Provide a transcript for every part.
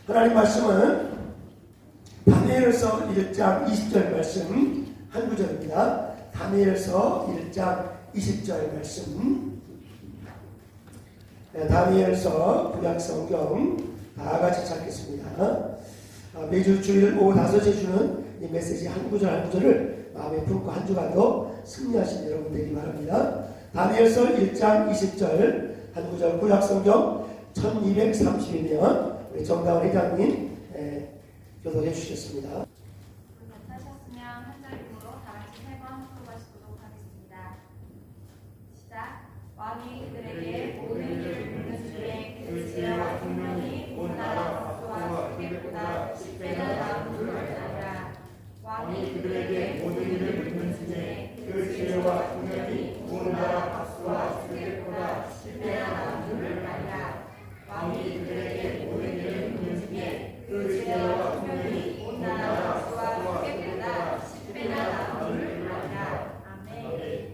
하나님 말씀은 다니엘서 1장 20절 말씀 한 구절입니다. 다니엘서 1장 20절 말씀. 다니엘서 구약성경 다 같이 찾겠습니다. 매주 주일 오후 5시에 주는 이 메시지 한 구절 한 구절을 마음에 품고 한 주간도 승리하신 여러분 되기 바랍니다. 다니엘서 1장 20절 한 구절 구약성경 1230이면 우리 정다운 회장님 교독해 주시겠습니다. 하셨으면 한 절으로 다 같이 3번 수고하시도록 하겠습니다. 시작. 왕이 그들에게 모든 일을 묻는 중에 그 지혜와 분명히 온 나라 박수와 수백보다 10배나 나은 줄을 알라. 왕이 그들에게 모든 일을 묻는 중에 그 지혜와 분명히 온 나라 박수와 수백보다 10배나 나은 줄을 알라. 왕이 그들에게 모든 일을 묻는 중에 그 지혜와 분명히 온 나라 박수와 수백보다 10배나 나은 줄을 알라. 아멘.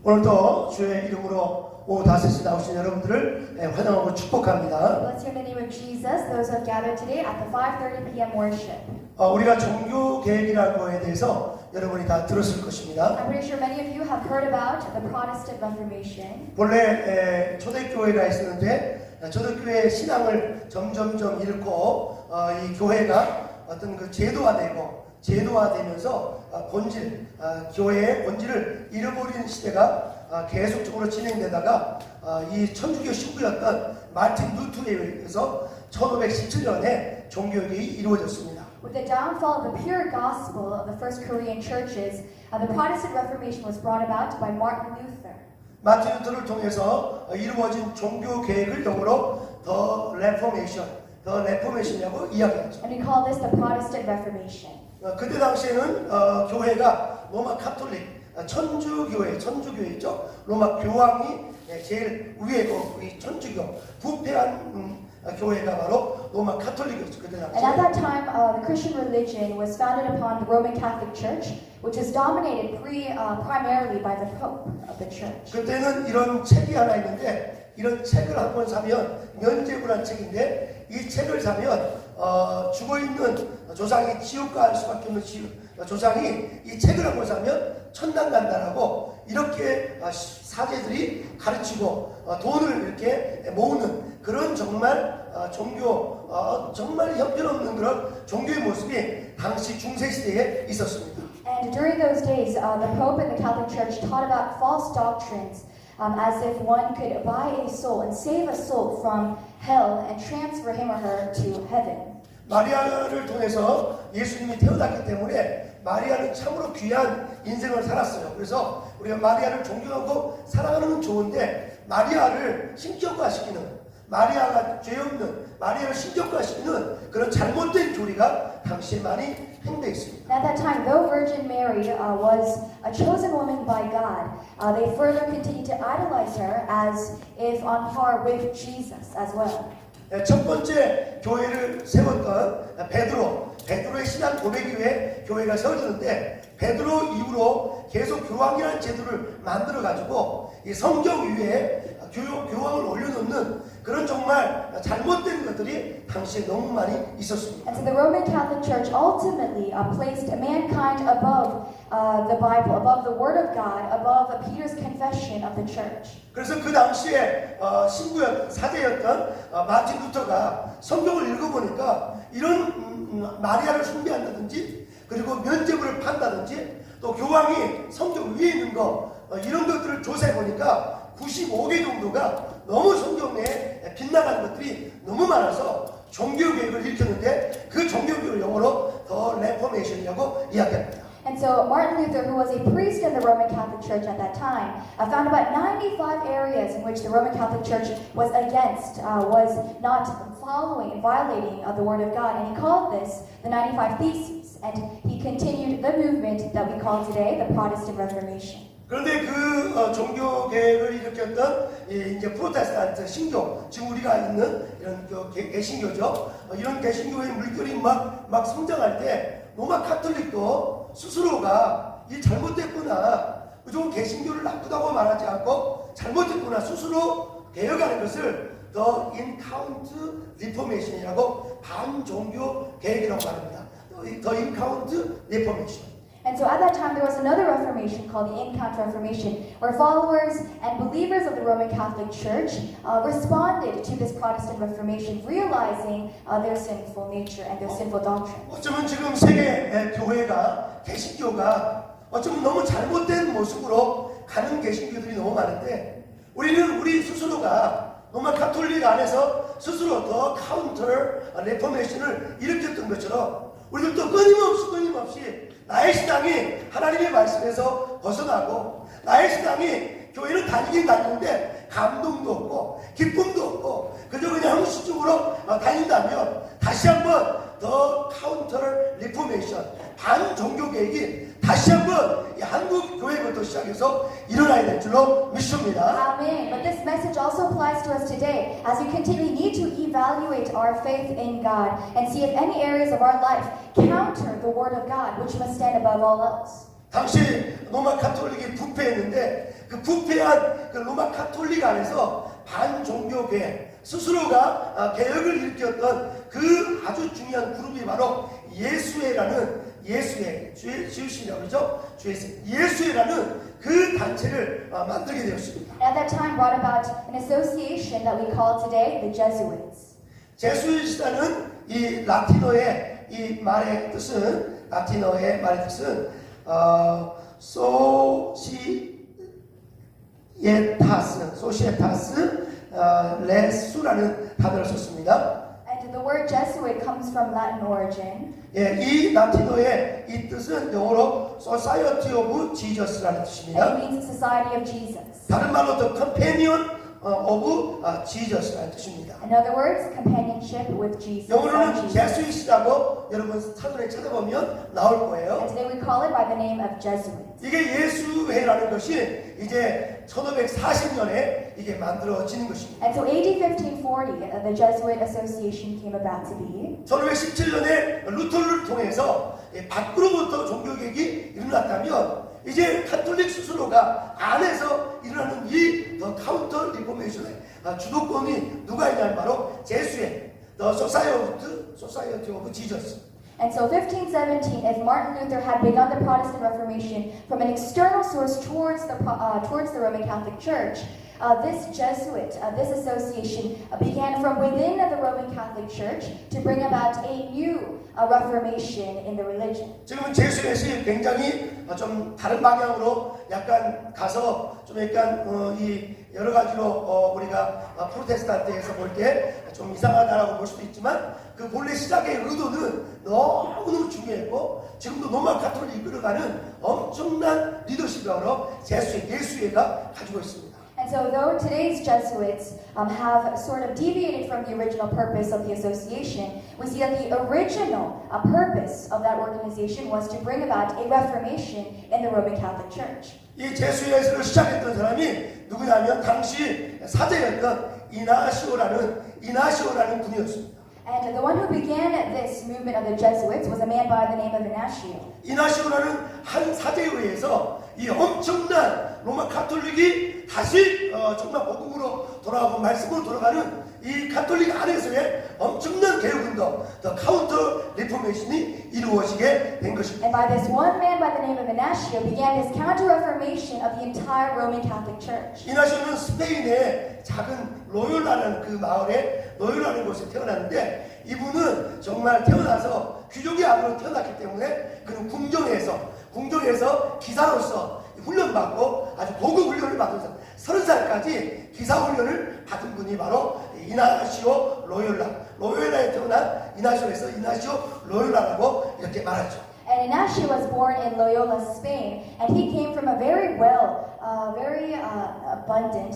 오늘도 주의 이름으로 오후 5시 나오신 여러분들을 환영하고 축복합니다. Bless you in the name of Jesus, those who have gathered today at the 5:30 p.m. worship. 우리가 종교 개혁이라는 거에 대해서 여러분이 다 들었을 것입니다. I'm pretty sure many of you have heard about the Protestant Reformation. 본래 초대교회가 있었는데 초대교회의 신앙을 점점점 잃고 이 교회가 어떤 그 제도화되면서 본질, 교회의 본질을 잃어버리는 시대가 계속적으로 진행되다가 이 천주교 신부였던 마틴 루터에 의해서 1517년에 종교개혁이 이루어졌습니다. With the downfall of the pure gospel of the first Korean churches, the Protestant Reformation was brought about by Martin Luther. 마틴 루터를 통해서 이루어진 종교개혁을 영어로 The Reformation이라고 이야기하죠. And we call this the Protestant Reformation. 그때 당시에는 교회가 로마 카톨릭 천주교회죠. 로마 교황이 제일 위에고 이 천주교 부패한 교회가 바로 로마 카톨릭이었죠. 그때 And at 당시에. that time, the Christian religion was founded upon the Roman Catholic Church, which was dominated primarily by the Pope of the Church. 그때는 이런 책이 하나 있는데 이런 책을 한 권 사면 면죄부란 책인데 이 책을 사면 죽어있는 조상이 지옥 갈 수밖에 없는 조상이 이 책을 한 권 사면 천당 간다라고 이렇게 사제들이 가르치고 돈을 이렇게 모으는 그런 정말 정말 형편없는 그런 종교의 모습이 당시 중세시대에 있었습니다. And during those days, the Pope and the Catholic Church taught about false doctrines, as if one could buy a soul and save a soul from hell and transfer him or her to heaven. 마리아를 통해서 예수님이 태어났기 때문에 마리아는 참으로 귀한 인생을 살았어요. 그래서 우리가 마리아를 존경하고 사랑하는 건 좋은데 마리아를 신격화시키는 마리아가 죄 없는 마리아를 신격화시키는 그런 잘못된 교리가 당시에 많이 행되어 있습니다. At that time, though Virgin Mary was a chosen woman by God, they further continued to idolize her as if on par with Jesus as well. 첫 번째 교회를 세웠던 베드로의 신앙 고백 이후에 교회가 세워졌는데 베드로 이후로 계속 교황이라는 제도를 만들어 가지고 이 성경 위에 교황을 올려놓는 그런 정말 잘못된 것들이 당시에 너무 많이 있었습니다. And so the Roman Catholic Church ultimately placed mankind above the Bible, above the Word of God, above Peter's confession of the Church. 그래서 그 당시에 사제였던 마틴 루터가 성경을 읽어보니까 이런 마리아를 숭배한다든지 그리고 면죄부를 판다든지 또 교황이 성경 위에 있는 거 이런 것들을 조사해보니까 95개 정도가 너무 성경 내에 빗나가는 것들이 너무 많아서 종교개혁을 일으켰는데 그 종교개혁을 영어로 The Reformation이라고 이야기합니다. And so Martin Luther, who was a priest in the Roman Catholic Church at that time, found about 95 areas in which the Roman Catholic Church was against, was not following and violating the Word of God. And he called this the 95 Theses. And he continued the movement that we call today the Protestant Reformation. 그런데 그 종교 개혁을 일으켰던 이제 프로테스탄트 신교, 지금 우리가 있는 이런 개신교죠. 이런 개신교의 물결이 막 성장할 때 로마 카톨릭도 스스로가 이 잘못됐구나, 좀 개신교를 나쁘다고 말하지 않고 잘못됐구나 스스로 개혁하는 것을 더 인카운트 리포메이션이라고 반종교 계획이라고 말합니다. 더 인카운트 리포메이션. And so at that time there was another Reformation called the In-Count Reformation, where followers and believers of the Roman Catholic Church responded to this Protestant Reformation, realizing their sinful nature and their sinful doctrine. 어쩌면 지금 세계 교회가 개신교가 어쩌면 너무 잘못된 모습으로 가는 개신교들이 너무 많은데 우리는 우리 스스로가 로마 카톨릭 안에서 스스로 더 카운터 레포메이션을 일으켰던 것처럼 우리들도 끊임없이 나의 신앙이 하나님의 말씀에서 벗어나고 나의 신앙이 교회는 다니긴 다니는데 감동도 없고 기쁨도 없고 그저 그냥 형식적으로 다닌다면 다시 한번 더 카운터 리포메이션 반종교 계획이 다시 한번 이 한국 교회부터 시작해서 일어나야 될 줄로 믿습니다. Amen. But this message also applies to us today, as we continually need to evaluate our faith in God and see if any areas of our life counter the Word of God, which must stand above all else. 당시 로마 카톨릭이 부패했는데 그 부패한 그 로마 카톨릭 안에서 반종교계 스스로가 개혁을 일으켰던 그 아주 중요한 그룹이 바로 예수회 지으시라고 그러죠? 예수회라는 그 단체를 만들게 되었습니다. At that time brought about an association that we call today the Jesuits. 제수이시라는 이 라틴어의 이 말의 뜻은 소시에타스 레수라는 단어를 썼습니다. And the word Jesuit comes from Latin origin. 예, 이 라틴어의 이 뜻은 영어로 Society of Jesus라는 And 뜻입니다. it means Society of Jesus. 다른 말로 The Companion of Jesus라는 뜻입니다. In other words, companionship with Jesus. 영어로는 Jesus. 제수이시라고 여러분 사전에 찾아보면 나올 거예요. And today we call it by the name of Jesuit. 이게 예수회라는 것이 이제 1540년에 이게 만들어지는 것입니다. And so AD 1540, the Jesuit Association came about to be. 1517년에 루터를 통해서 밖으로부터 종교개혁이 일어났다면 이제 카톨릭 스스로가 안에서 일어나는 이 더 카운터 리포메이션의 주도권이 누가 있냐면 바로 제수회, The Society of Jesus. And so 1517, as Martin Luther had begun the Protestant Reformation from an external source towards the Roman Catholic Church, this Jesuit, this association began from within the Roman Catholic Church to bring about a new reformation in the religion. 지금은 제수회시 굉장히 좀 다른 방향으로 약간 가서 좀 약간 이 여러 가지로 우리가 프로테스탄트에서 볼 때 좀 이상하다라고 볼 수도 있지만 그 본래 시작의 의도는 너무너무 중요했고 지금도 로마 카톨릭이 이끌어가는 엄청난 리더십으로 예수회가 가지고 있습니다. And so though today's Jesuits have sort of deviated from the original purpose of the association, we see that the original purpose of that organization was to bring about a reformation in the Roman Catholic Church. 이 제수회를 시작했던 사람이 누구냐면 당시 사제였던 이나시오라는 분이었습니다. And the one who began this movement of the Jesuits was a man by the name of Ignacio. 이나시오라는 한 사제에 의해서 이 엄청난 로마 카톨릭이 다시 정말 복음으로 돌아가고 말씀으로 돌아가는 이 카톨릭 안에서의 엄청난 개혁운동, 더 카운터 리포메이션이 이루어지게 된 것입니다. And by this one man by the name of Ignacio began this counter-reformation of the entire Roman Catholic Church. 이나시오는 스페인의 작은 로요라는 그 마을에 로요라는 곳에 태어났는데 이분은 정말 태어나서 귀족의 아들로 태어났기 때문에 그는 궁정에서 기사로서 훈련받고 아주 고급 훈련을 받으면서 30살까지 기사 훈련을 받은 분이 바로 이나시오 로요라에 태어난 이나시오에서 이나시오 로요라라고 이렇게 말하죠. And Ignacio was born in Loyola, Spain, and he came from a very abundant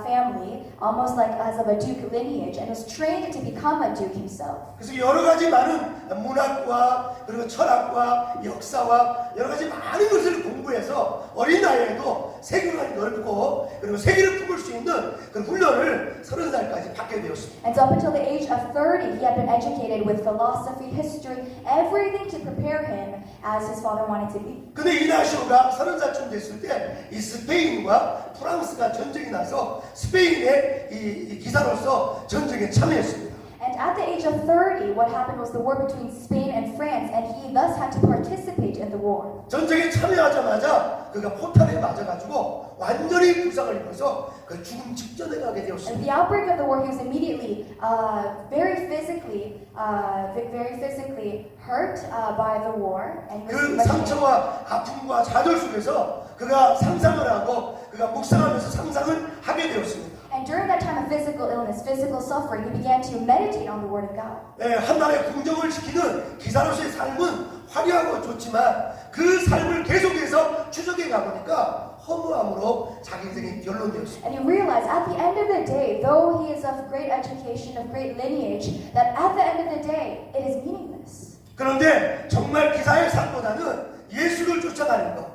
family, almost like as of a duke lineage, and was trained to become a duke himself. 그래서 여러 가지 많은 문학과 그리고 철학과 역사와 여러 가지 많은 것을 공부해서 어린 나이에도 세계관이 넓고 그리고 세계를 품을 수 있는 그런 훈련을 30살까지 받게 되었습니다. And so up until the age of 30, he had been educated with philosophy, history, everything to prepare him as his father wanted to be. 근데 이나시오가 30살쯤 됐을 때 이 스페인과 프랑스가 전쟁이 나서 스페인의 이 기사로서 전쟁에 참여했습니다. And at the age of 30, what happened was the war between Spain and France, and he thus had to participate in the war. 전쟁에 참여하자마자 그가 포탄에 맞아가지고 완전히 부상을 입어서 그 죽음 직전에 가게 At 되었습니다. the outbreak of the war, he was immediately very physically hurt by the war, and he was 그 much 상처와 아픔과 좌절 속에서 그가 상상을 하고 그가 묵상하면서 상상을 하게 되었습니다. And during that time of physical illness, physical suffering, he began to meditate on the Word of God. 한 나라의 궁정을 지키는 기사로서의 삶은 화려하고 좋지만 그 삶을 계속해서 추적해 가보니까 허무함으로 자기 인생이 결론되었습니다. And he realized at the end of the day, though he is of great education, of great lineage, that at the end of the day, it is meaningless. 그런데 정말 기사의 삶보다는 예수를 쫓아가는 것.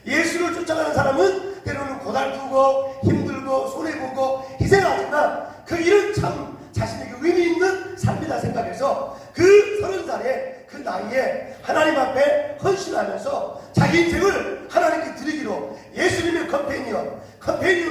예수를 쫓아가는 사람은 때로는 고달프고 힘들고 손해보고 희생하지만 그 일은 참 자신에게 의미 있는 삶이다 생각해서 그 30살의 그 나이에 하나님 앞에 헌신하면서 자기 인생을 하나님께 드리기로 예수님의 컴패니언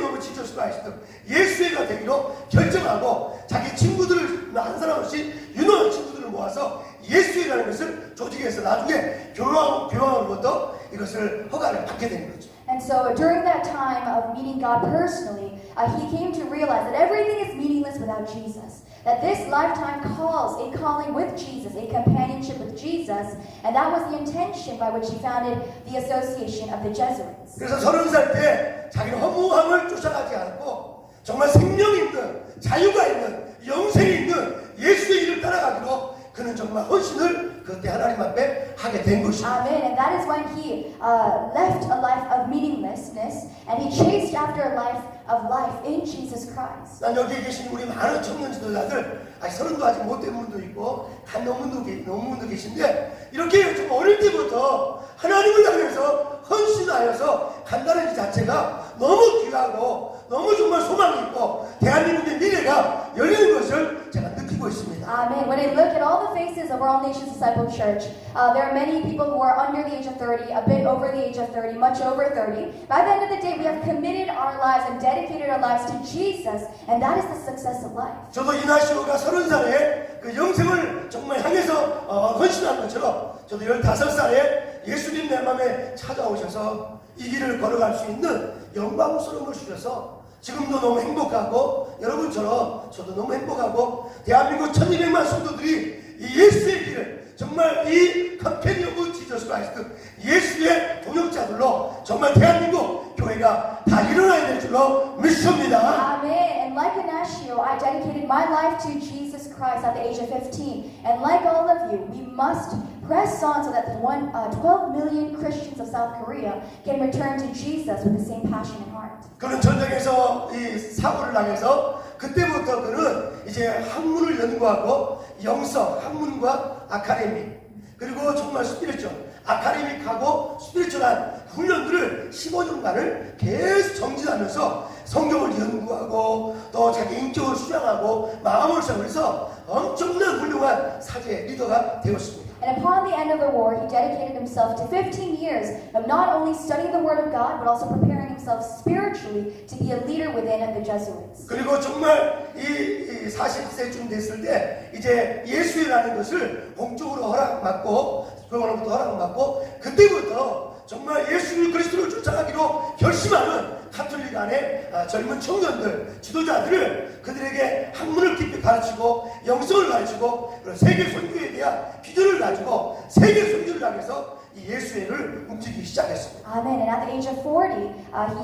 오브 지저스 크라이스트 예수의가 되기로 결정하고 자기 친구들을 한 사람 없이 유능한 친구들을 모아서 예수의라는 것을 조직해서 나중에 교황으로부터 이것을 허가를 받게 되는 거죠. And so during that time of meeting God personally, he came to realize that everything is meaningless without Jesus. That this lifetime calls a calling with Jesus, a companionship with Jesus, and that was the intention by which he founded the Association of the Jesuits. 그래서 30살 때 자기는 허무함을 쫓아가지 않고 정말 생명 있는 자유가 있는 영생이 있는 예수의 일을 따라가기로 그는 정말 헌신을 그때 하나님 앞에 하게 된 것입니다. Amen. And that is when he left a life of meaninglessness and he chased after a life of life in Jesus Christ. 난 여기에 계신 우리 많은 청년 지도자들, 서른도 아직 못 된 분도 있고 단 넘은 분도 계신데 이렇게 좀 어릴 때부터 하나님을 향해서 헌신하여서 간다는 이 자체가 너무 귀하고 너무 정말 소망이 있고 대한민국의 미래가 열리는 것을 제가 느끼고 있습니다. Amen. When I look at all the faces of our All Nations Disciple Church, there are many people who are under the age of 30, a bit over the age of 30, much over 30. By the end of the day, we have committed our lives and dedicated our lives to Jesus, and that is the success of life. 저도 이나시오가 30살에 그 영생을 정말 향해서 헌신한 것처럼 저도 15살에 예수님 내 마음에 찾아오셔서 이 길을 걸어갈 수 있는 영광스러움을 주셔서 지금도 너무 행복하고 여러분처럼 저도 너무 행복하고 대한민국 1200만 성도들이 이 예수의 길을 정말 이 컴패니언 오브 지저스 크라이스트 예수의 동역자들로 정말 대한민국 교회가 다 일어나야 될 줄로 믿습니다. Amen. And like Ignacio, I dedicated my life to Jesus Christ at the age of 15. And like all of you, we must press on so that the 12 million Christians of South Korea can return to Jesus with the same passion and heart. 그는 전쟁에서 이 사고를 당해서 그때부터 그는 이제 학문을 연구하고 영성, 학문과 아카데미 그리고 정말 스피리추얼 아카데믹하고 스피리추얼한 훈련들을 15년간을 계속 정진하면서 성경을 연구하고 또 자기 인격을 수양하고 마음을 수양해서 엄청난 훌륭한 사제 리더가 되었습니다. And upon the end of the war, he dedicated himself to 15 years of not only studying the Word of God, but also preparing himself spiritually to be a leader within the Jesuits. 그리고 정말 이 40세쯤 됐을 때 이제 예수라는 것을 공적으로 허락받고 교회로부터 허락받고 그때부터 정말 예수 그리스도를 쫓아가기로 결심하는 카톨릭 안에 젊은 청년들, 지도자들을 그들에게 학문을 깊이 가르치고 영성을 가르치고 세계 선교에 대한 비전을 가지고 세계 선교를 향해서 이 예수회를 움직이기 시작했습니다. Amen. And at the age of 40,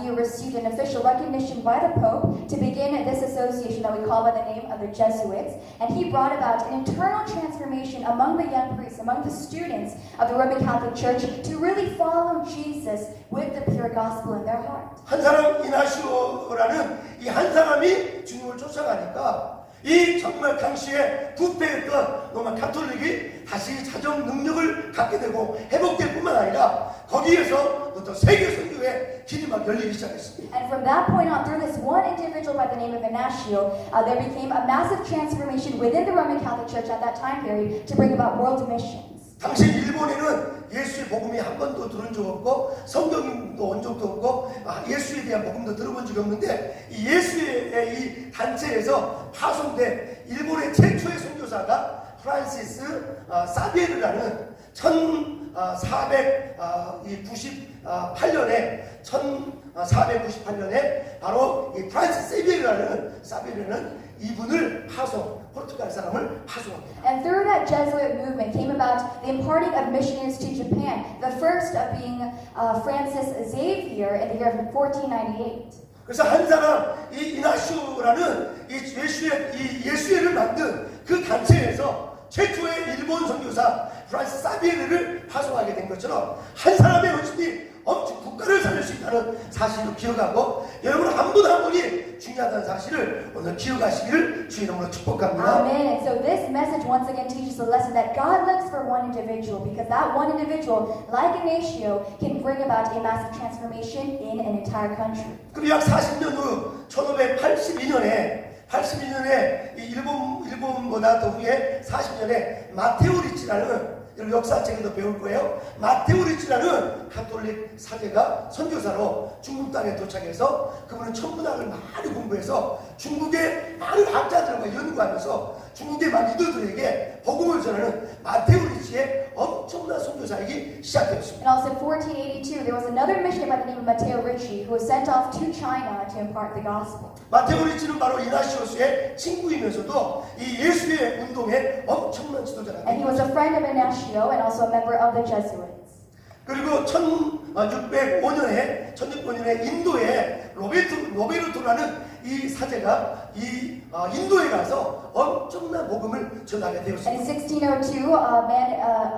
he received an official recognition by the Pope to begin this association that we call by the name of the Jesuits. And he brought about an internal transformation among the young priests, among the students of the Roman Catholic Church to really follow Jesus with the pure gospel in their heart. 한 사람 이나시오라는 이 한 사람이 주님을 쫓아가니까 이 정말 당시에 부패했던 로마 가톨릭이 다시 자정 능력을 갖게 되고 회복될 뿐만 아니라 거기에서부터 세계 선교의 길이 막 열리기 시작했습니다. And from that point on, through this one individual by the name of Ignatius, there became a massive transformation within the Roman Catholic Church at that time period to bring about world missions. 당시 일본에는 예수의 복음이 한 번도 들은 적 없고 성경도 온 적도 없고 예수에 대한 복음도 들어본 적이 없는데 이 예수의 이 단체에서 파송된 일본의 최초의 선교사가 프란시스 사비에르라는 1498년에 바로 이 프란시스 사비에르라는 이분을 포르투갈 사람을 파송합니다. And through that Jesuit movement came about the imparting of missionaries to Japan, the first of being Francis Xavier in the year of 1498. 그래서 한 사람 이 이나시오라는 이 예수회를 만든 그 단체에서 최초의 일본 선교사 프란시스 사비에르를 파송하게 된 것처럼 한 사람의 헌신이 엄청 국가를 살릴 수 있다는 사실을 기억하고 여러분 한 분 한 분이 중요하다는 사실을 오늘 기억하시기를 주의 이름으로 축복합니다. Amen. And so this message once again teaches the lesson that God looks for one individual because that one individual, like Ignatius, can bring about a massive transformation in an entire country. 그리고 약 40년 후 1582년에 이 일본보다 더 후에 40년에 마테오 리치라는 여러분 역사책에도 배울 거예요. 마테오 리치라는 가톨릭 사제가 선교사로 중국 땅에 도착해서 그분은 천문학을 많이 공부해서 중국의 많은 학자들과 연구하면서 중국의 많은 리더들에게 복음을 전하는 마테오 리치의 엄청난 선교사이기 시작되었습니다. And also in 1482, there was another missionary by the name of Matteo Ricci who was sent off to China to impart the gospel. 마테오 리치는 바로 이나시오스의 친구이면서도 이 예수의 운동의 엄청난 지도자가 And he was a friend of Ignatius and also a member of the Jesuits. 그리고 1605년에 인도의 로베르토라는 이 사제가 인도에 가서 엄청난 복음을 전하게 And in 되었습니다. 1602,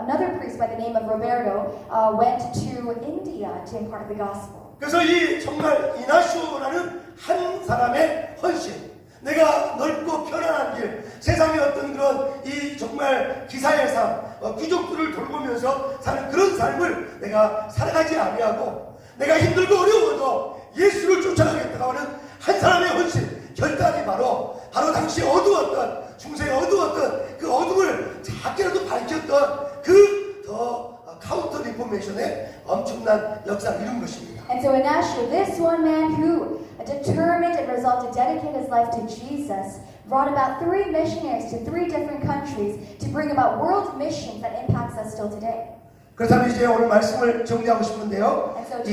another priest by the name of Roberto went to India to impart the gospel. 그래서 이 정말 이나시오라는 한 사람의 헌신, 내가 넓고 편안한 길, 세상의 어떤 그런 이 정말 기사의 삶, 귀족들을 돌보면서 사는 그런 삶을 내가 살아가지 아니하고 내가 힘들고 어려워도 예수를 쫓아가겠다고 하는 한 사람의 헌신, 결단이 바로 당시 어두웠던 중세에 어두웠던 그 어둠을 작게라도 밝혔던 그 더 카운터 리포메이션의 엄청난 역사를 이룬 것입니다. And so Ignatius, this one man who determined and resolved to dedicate his life to Jesus, brought about 3 missionaries to 3 different countries to bring about world missions that impacts us still today. 그렇다면 이제 오늘 말씀을 정리하고 싶은데요. And so to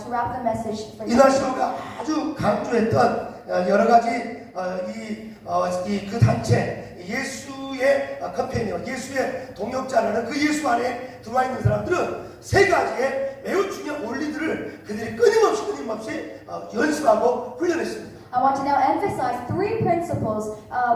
wrap the message for 이나시오가 아주 강조했던 여러 가지 그 단체 예수의 컴패니언, 예수의 동역자라는 그 예수 안에 들어와 있는 사람들은 3가지의 매우 중요한 원리들을 그들이 끊임없이 연습하고 훈련했습니다. I want to now emphasize 3 principles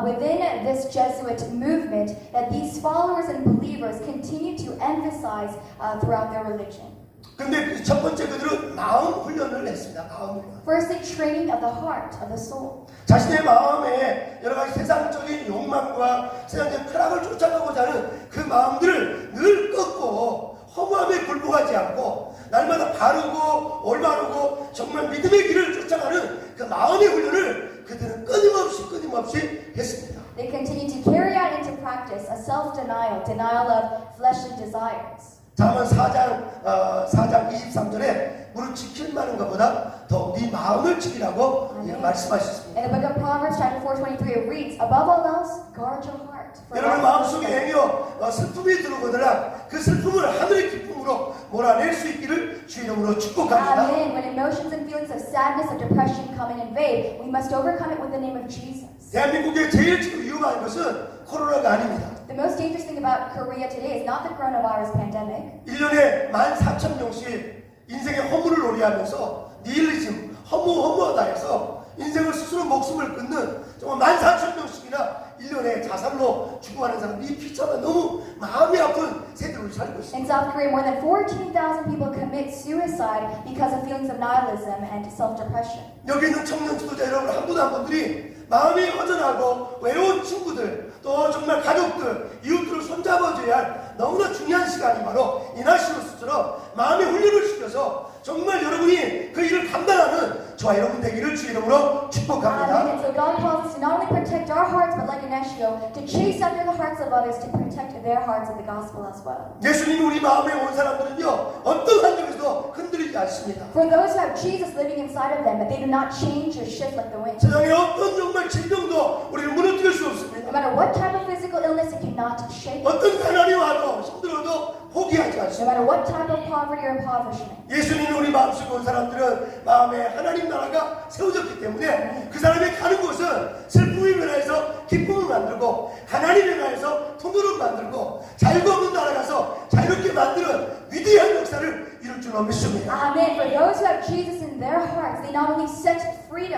within this Jesuit movement that these followers and believers continue to emphasize throughout their religion. 그런데 첫 번째 그들은 마음 훈련을 했습니다. 마음 훈련. Firstly, training of the heart, of the soul. 자신의 마음에 여러 가지 세상적인 욕망과 세상적인 쾌락을 쫓아가고자 하는 그 마음들을 늘 꺾고 허무함에 굴복하지 않고 날마다 바르고 올바르고 정말 믿음의 길을 쫓아가는 그 마음의 훈련을 그들은 끊임없이 했습니다. They continue to carry out into practice a self-denial, denial of fleshly desires. 잠언 4장 23절에 무릇 지킬 만한 것보다 더 네 마음을 지키라고 말씀하셨습니다. In the book of Proverbs chapter 4:23 it reads, above all else, guard your heart. for 여러분 out of 마음속에 it 행여 슬픔이 들어오거나 그 슬픔을 하늘의 기쁨으로 몰아낼 수 있기를 주 이름으로 축복합니다. Amen. When emotions and feelings of sadness or depression come and invade, we must overcome it with the name of Jesus. 대한민국의 제일 지금 위험한 것은 코로나가 아닙니다. The most dangerous thing about Korea today is not the coronavirus pandemic. 1년에 14,000명씩 인생의 허물을 놀이하면서 니힐리즘, 허무하다 해서 인생을 스스로 목숨을 끊는 정말 14,000명씩이나 1년에 자살로 죽어가는 사람들이 피차가 너무 마음이 아픈 세대로 살고 있습니다. In South Korea, more than 14,000 people commit suicide because of feelings of nihilism and self-depression. 여기 있는 청년 지도자 여러분 한 분들이 마음이 허전하고 외로운 친구들, 또 정말 가족들, 이웃들을 손잡아줘야 할 너무나 중요한 시간이 바로 이나시로스처럼 마음의 훈련을 시켜서 정말 여러분이 그 일을 감당하는 저와 여러분 되기를 주 이름으로 축복합니다. And so God calls us to not only protect our hearts, but like Ignacio, to chase after the hearts of others, to protect their hearts of the gospel as well. 예수님이 우리 마음에 온 사람들은요, 어떤 환경에서도 흔들리지 않습니다. For those who have Jesus living inside of them, that they do not change or shift like the wind. 세상에 어떤 정말 질병도 우리를 무너뜨릴 수 없습니다. No matter what type of physical illness, it cannot shake. 어떤 가난이 와도 힘들어도 포기하지 No 않습니다. matter what type of poverty or impoverishment. 예수님이 우리 마음속에 온 사람들은 마음에 하나님 나라가 세워졌기 때문에 그 사람이 가는 곳은 슬픔이 변화해서 기쁨을 만들고 가난이 변화해서 돈으로 만들고 자유가 없는 나라 가서 자유롭게 만드는 위대한 역사를 이룰 줄 믿습니다. Amen. For those who have Jesus in their hearts, they not only set free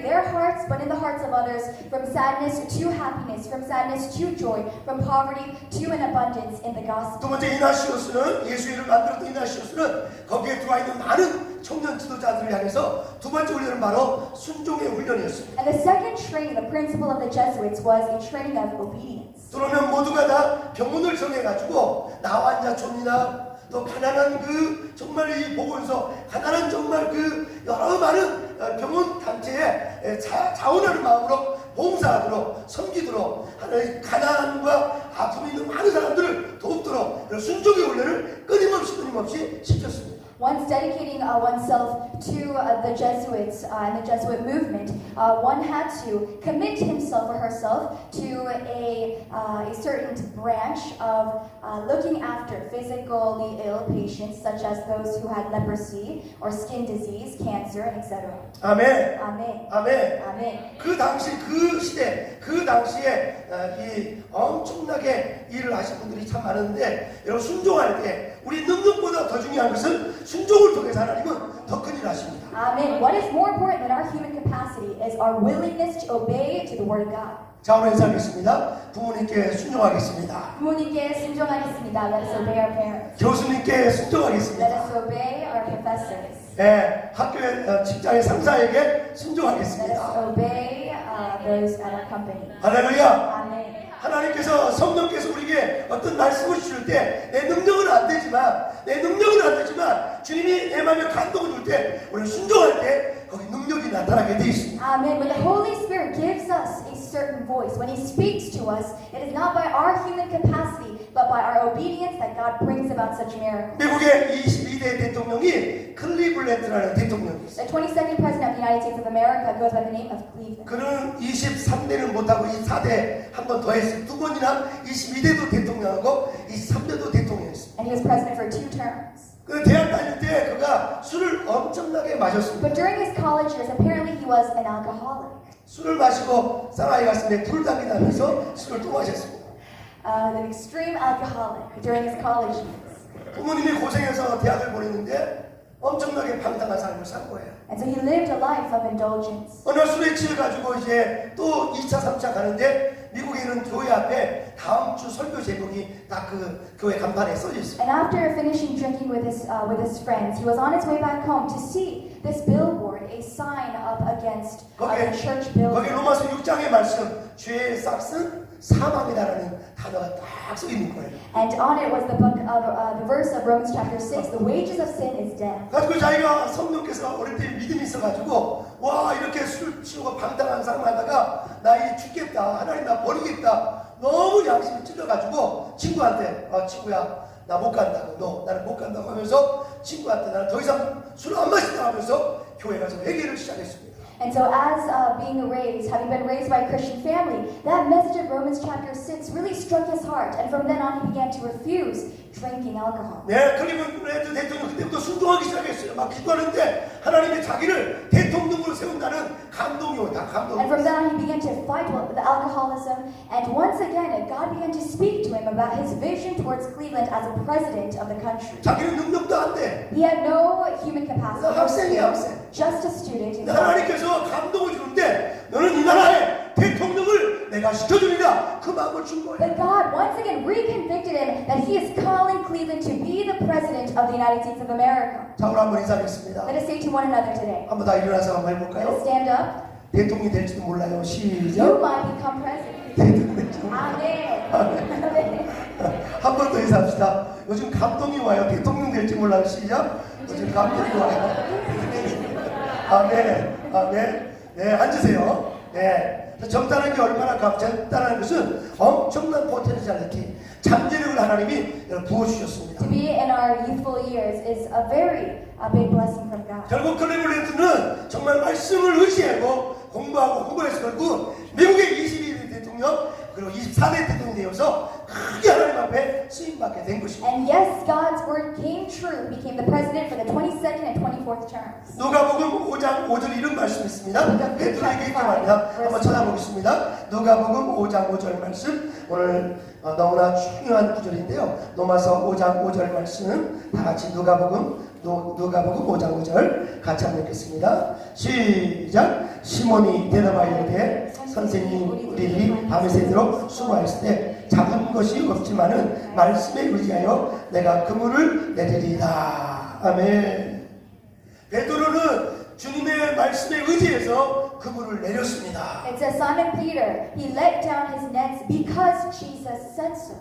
their hearts, but in the hearts of others from sadness to happiness, from sadness to joy, from poverty to an abundance in the gospel. 두 번째 이나시오스는 예수를 만들었던 이나시오스는 거기에 들어와 있는 많은 청년 지도자들을 향해서 두 번째 훈련은 바로 순종의 훈련이었습니다. And the second training, the principle of the Jesuits, was a training of obedience. 들어오면 모두가 다 병문을 정해가지고 나와 앉아촌이나 또 가난한 그 정말 이 보건소 가난한 정말 그 여러 많은 병원 단체에 자원하는 마음으로 봉사하도록 섬기도록 하나의 가난과 아픔이 있는 많은 사람들을 돕도록 순종의 훈련을 끊임없이 시켰습니다. Once dedicating oneself to the Jesuits and the Jesuit movement, one had to commit himself or herself to a certain branch of looking after physically ill patients, such as those who had leprosy or skin disease, cancer, etc. 아멘. Amen. 아멘. Amen. 그 당시 그 시대 그 당시에 이 엄청나게 일을 하신 분들이 참 많은데 여러분 순종할 때 우리 능력보다 더 중요한 것은 순종을 통해서 하나님은 더 큰 일을 하십니다. Amen. What is more important than our human capacity is our willingness to obey to the Word of God. 자 오늘 인사하겠습니다. 부모님께 순종하겠습니다. 부모님께 순종하겠습니다. Let us obey our parents. 교수님께 Let 순종하겠습니다. us obey our professors. 네, 학교의 직장의 상사에게 Let us 순종하겠습니다. obey those at our company. 할렐루야. Amen. 하나님께서 성령께서 우리에게 어떤 말씀을 주실 때 내 능력은 안 되지만 주님이 내 마음에 감동을 줄 때 우리 순종할 때 거기 능력이 나타나게 돼 있습니다. Amen. When the Holy Spirit gives us a certain voice, when He speaks to us, it is not by our human capacity, but by our obedience that God brings about such miracles. 미국의 22대 대통령이 클리블랜드라는 대통령이 있어요. The 22nd President of the United States of America goes by the name of Cleveland. 그는 23대는 못하고 24대 한 번 더 했어요. 두 번이나 22대도 대통령하고 23대도 대통령이었어요. And he was president for 2 terms. 그 대학 다닐 때 그가 술을 엄청나게 마셨습니다. But during his college years, apparently he was an alcoholic. 술을 마시고 사나이 갔을 때 불당이 나면서 술을 또 마셨습니다. An extreme alcoholic during his college years. 부모님이 고생해서 대학을 보냈는데 엄청나게 방탕한 삶을 산 거예요. And so he lived a life of indulgence. 어느 날 술에 취해가지고 이제 또 2차, 3차 가는데 미국에 있는 교회 앞에 다음 주 설교 제목이 다 그 교회 간판에 써져 있어요. And after finishing drinking with his friends, he was on his way back home to see this billboard, a sign up against the church 거기 building. 로마서 6장의 말씀 죄의 싹은 사망이라는 단어가 딱 써 있는 거예요. And on it was the verse of Romans chapter 6, the wages of sin is death. 가지고 자기가 성령께서 어릴 때 믿음이 있어가지고 와 이렇게 술 취하고 방탕한 삶 하다가 나 이제 죽겠다 하나님 나 버리겠다 너무 양심이 찔러가지고 친구한테 친구야 나 못 간다고 너 나는 못 간다고 하면서 친구한테 나는 더 이상 술을 안 마신다 하면서 교회 가서 회개를 시작했습니다. And so as having been raised by a Christian family, that message of Romans chapter 6 really struck his heart. And from then on he began to refuse drinking alcohol. 네, 클리블랜드 대통령 그때부터 순종하기 시작했어요. 막 기도하는데 하나님이 자기를 대통령으로 세운다는 감동이 오다. 감동이. And from then on he began to fight the alcoholism. And once again, God began to speak to him about his vision towards Cleveland as a president of the country. 자기는 능력도 안 돼. He had no human capacity. 학생이야, 학생. Just a student. 하나님께서 감동을 주는데 너는 이 나라의 대통령을 내가 시켜주리라 그 마음을 준 거예요. But God once again reconvicted him that he is calling Cleveland to be the president of the United States of America. 자, 오늘 한번 인사하겠습니다. Let us say to one another today. 한번 다 일어나서 한번 Let us 해볼까요? stand up. 대통령이 될지도 몰라요. You 시작. might become president. 대통령 될지도 몰라요. Amen. 한 번 더 인사합시다. 요즘 감동이 와요. 대통령 될지 몰라요. 시작. 요즘 감동이 와요. 아멘. 아멘. 네, 앉으세요. 네. 젊다는 게 얼마나 젊다는 것은 엄청난 포텐셜리티, 잠재력을 하나님이 부어주셨습니다. To be in our youthful years is a very big blessing from God. 결국 클리블랜드는 정말 말씀을 의지하고 공부하고 공부해서 결국 미국의 22대 대통령 그리고 24대 대통령이 되어서 크게 하나님 앞에 쓰임받게 된 것입니다. And yes, God's word came true. Became the president for the 22nd and 24th terms. 누가복음 5장 5절 이런 말씀이 있습니다. 베드로에게 이렇게 말합니다. 한번 찾아보겠습니다. 누가복음 5장 5절 말씀 오늘 너무나 중요한 구절인데요. 로마서 5장 5절 말씀 다 같이 누가복음 5장 5절 같이 한번 읽겠습니다. 시작. 시몬이 대답하여 이르되 선생님 우리 밤에 새도록 수고하였을 때 잡은 것이 없지만은 말씀에 의지하여 내가 그물을 내리리라. 아멘. 베드로는 주님의 말씀에 의지해서 그물을 내렸습니다. It says Simon Peter, he let down his nets because Jesus said so.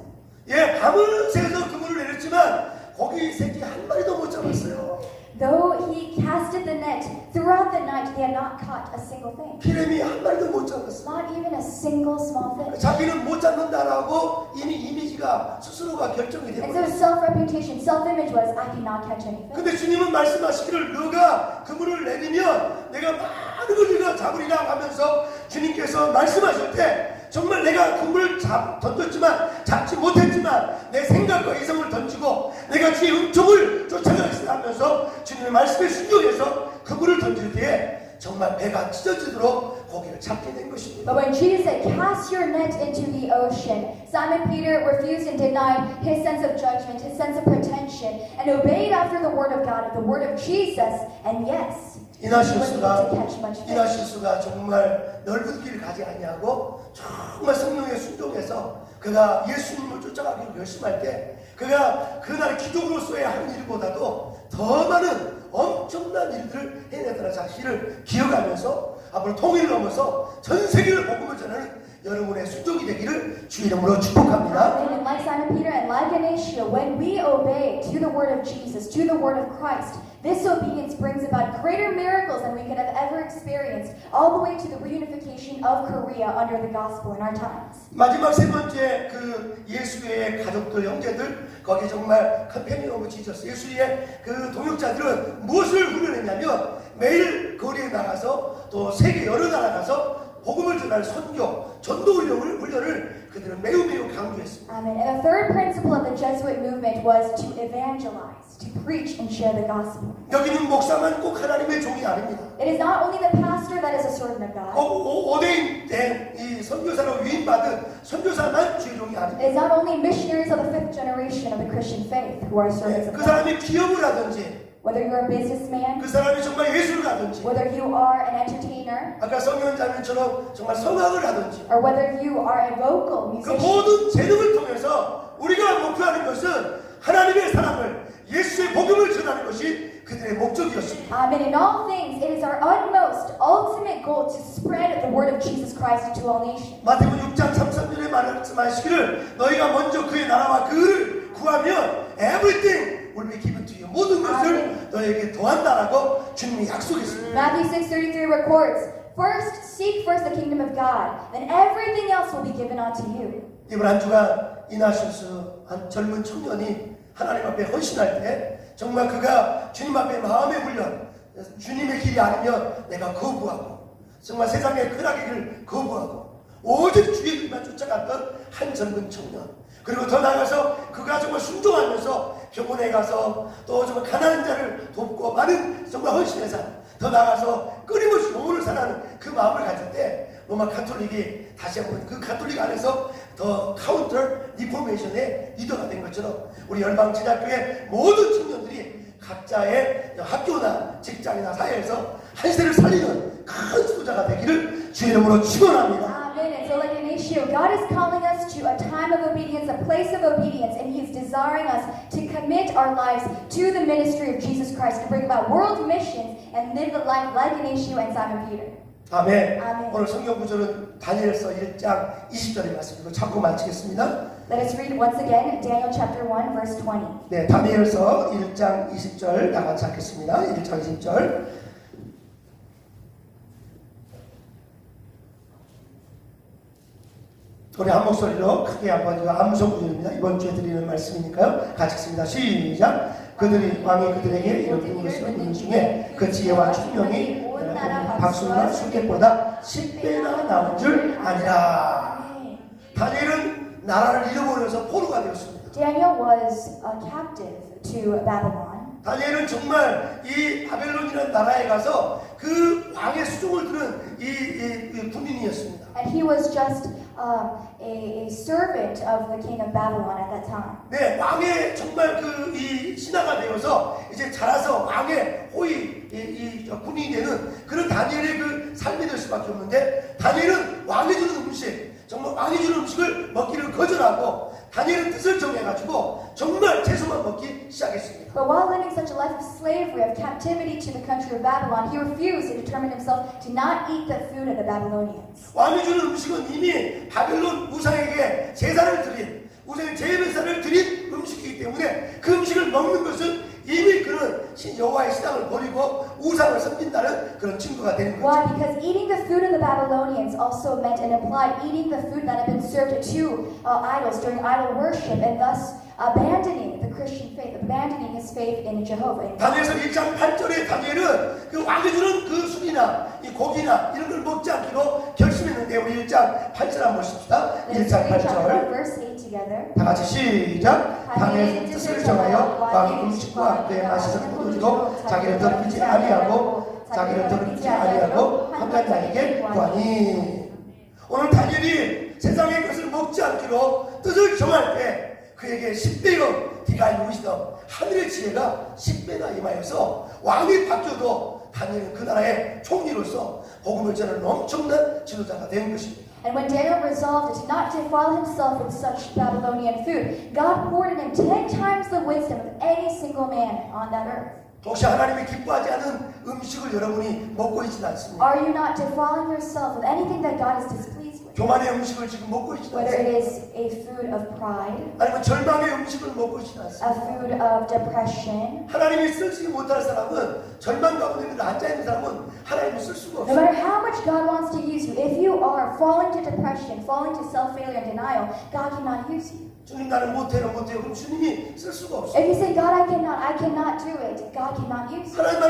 예, 밤을 새서 그물을 내렸지만 거기 새끼 한 마리도 못 잡았어요. Though he casted the net throughout the night, they had not caught a single thing. 피레미 한 마리도 못 잡았어요. Not even a single small thing. 자기는 못 잡는다라고 이미 이미지가 스스로가 결정이 And so 되고. self-reputation, self-image was, I cannot catch anything. 근데 주님은 말씀하시기를 너가 그물을 내리면 내가 많은 걸 네가 잡으리라 하면서 주님께서 말씀하실 때 정말 내가 그물을 던졌지만 잡지 못했지만 내 생각과 이성을 던지고 내가 주의 은총을 쫓아가겠다 하면서 주님의 말씀에 순종해서 그물을 던질 때에 정말 배가 찢어지도록 고기를 잡게 된 것입니다. But when Jesus said, cast your net into the ocean, Simon Peter refused and denied his sense of judgment, his sense of pretension, and obeyed after the word of God, the word of Jesus, and yes, he was able to catch much fish. 이나실수가 정말 넓은 길을 가지 아니하고 정말 성령에 순종해서 그가 예수님을 쫓아가기로 결심할 때 그가 그날 기독으로서의 한 일보다도 더 많은 엄청난 일들을 해내더라 자신을 기억하면서 앞으로 통일을 넘어서 전 세계를 복음을 전하는 여러분의 순종이 되기를 주 이름으로 축복합니다. And like Simon Peter and like Ignatius, when we obey to the word of Jesus, to the word of Christ, this obedience brings about greater miracles than we could have ever experienced, all the way to the reunification of Korea under the gospel in our times. 마지막 세 번째 그 예수의 가족들 형제들 거기 정말 컴패니 오브 지저스 예수의 그 동역자들은 무엇을 훈련했냐면 매일 거리에 나가서 또 세계 여러 나라 가서 복음을 전할 선교 전도 훈련을 그들은 매우 강조했습니다. Amen. And the third principle of the Jesuit movement was to evangelize, to preach and share the gospel. 여기는 목사만 꼭 하나님의 종이 아닙니다. It is not only the pastor that is a servant of God. 오대인 된 이 선교사로 위임받은 선교사만 주의 종이 It 아닙니다. is not only missionaries of the fifth generation of the Christian faith who are servants of 그 God. 사람이 기업을 하든지 Whether you're a businessman, 그 사람이 정말 예술을 하든지 whether you are an entertainer, 아까 성현자님처럼 정말 성악을 하든지 or whether you are a vocal 그 musician, 모든 재능을 통해서 우리가 목표하는 것은 하나님의 사랑을 예수의 복음을 전하는 것이 그들의 목적이었습니다. and in all things, it is our utmost, ultimate goal to spread the word of Jesus Christ to all nations. 마태복음 6장 33절에 말씀하시기를 너희가 먼저 그의 나라와 그를 구하면 everything will be given to you. 모든 것을 너에게 더한다라고 주님이 약속했습니다. Matthew 6:33 records, first seek first the kingdom of God, then everything else will be given unto you. 이번 한 주간 이나실수 한 젊은 청년이 하나님 앞에 헌신할 때 정말 그가 주님 앞에 마음의 훈련 주님의 길이 아니면 내가 거부하고 정말 세상의 쾌락의 길을 거부하고 오직 주의 길만 쫓아갔던 한 젊은 청년 그리고 더 나아가서 그가 정말 순종하면서 병원에 가서 또 정말 가난한 자를 돕고 많은 정말 헌신의 삶 더 나아가서 끊임없이 영혼을 사랑하는 그 마음을 가질 때 로마 가톨릭이 다시 한번 그 가톨릭 안에서 더 카운터 리포메이션의 리더가 된 것처럼 우리 열방제자교회 모든 청년들이 각자의 학교나 직장이나 사회에서 한세를 살리는 큰 수자가 되기를 주 이름으로 축원합니다. Amen. And so like Ignatius, God is calling us to a time of obedience, a place of obedience, and He is desiring us to commit our lives to the ministry of Jesus Christ, to bring about world missions and live the life like Ignatius and Simon Peter. 아멘. 아멘. 오늘 성경 구절은 다니엘서 1장 20절의 말씀이고 참고 마치겠습니다. Let us read once again Daniel chapter 1 verse 20. 네, 다니엘서 1장 20절 다 같이 하겠습니다. 1장 20절. 우리 한 목소리로 크게 한번 이거 암송 구절입니다. 이번 주에 드리는 말씀이니까요. 같이 읽습니다. 시작. 그들이 왕이 그들에게 이렇게 것을 묻는 중에 그 지혜와 총명이 박수나 수객보다 10배나 나온 줄 아니라. 다니엘은 나라를 잃어버려서 포로가 되었습니다. Daniel was a captive to Babylon. 다니엘은 정말 이 바벨론이라는 나라에 가서 그 왕의 수종을 들은 이 군인이었습니다. And he was just a servant of the king of Babylon at that time. 네, 왕의 정말 이 신하가 되어서 이제 자라서 왕의 호위 이 군인이 되는 그런 다니엘의 그 삶이 될 수밖에 없는데 다니엘은 왕이 주는 음식, 정말 왕이 주는 음식을 먹기를 거절하고 다니엘은 뜻을 정해가지고 정말 채소만 먹기 시작했습니다. But while living such a life of slavery, of captivity to the country of Babylon, he refused and determined himself to not eat the food of the Babylonians. 왕이 주는 음식은 이미 바벨론 우상에게 제사를 드린 우상의 제사를 드린 음식이기 때문에 그 음식을 먹는 것은 이미 그런 여호와의 신앙을 버리고 우상을 섬긴다는 그런 증거가 되는 거죠. Why? Because eating the food of the Babylonians also meant and implied eating the food that had been served to idols during idol worship, and thus abandoning the Christian faith, abandoning his faith in Jehovah. 다니엘서 1장 8절에 다니엘은 그 왕이 주는 그 술이나 이 고기나 이런 걸 먹지 않기로 결심했는데 우리 1장 8절 한번 보십시다. Let's 1장 read chapter 1, 8절 verse 8 together. 다 같이 시작. 다니엘의 뜻을 정하여 왕이 음식과 그의 마시던 포도주로 자기를 더럽히지 아니하고 한 가지 자에게 구하니. 오늘 다니엘이 세상의 것을 먹지 않기로 뜻을 정할 때 그에게 10배의 디바인 위즈덤 하늘의 지혜가 10배나 임하여서 왕이 바뀌어도 다니엘은 그 나라의 총리로서 복음을 전하는 엄청난 지도자가 된 것입니다. And when Daniel resolved to not defile himself with such Babylonian food, God poured in him 10 times the wisdom of any single man on that earth. 혹시 하나님이 기뻐하지 않은 음식을 여러분이 먹고 있지는 않습니까? Are you not defiling yourself with anything that God is displeased with? 교만의 음식을 지금 먹고 있지는 Whether 않습니까? it is a food of pride, 아니면 절망의 음식을 먹고 있지는 a 않습니까? food of depression. 하나님이 쓰지 못할 사람은 절망 가운데 앉아있는 사람은 하나님을 쓸 수가 No 없어요. matter how much God wants to use you, if you are falling to depression, falling to self-failure and denial, God cannot use you. 주님 나는 못해요. 그럼 주님이 쓸 수가 없어요. If you say, God, I cannot do it, God cannot use you. 하나님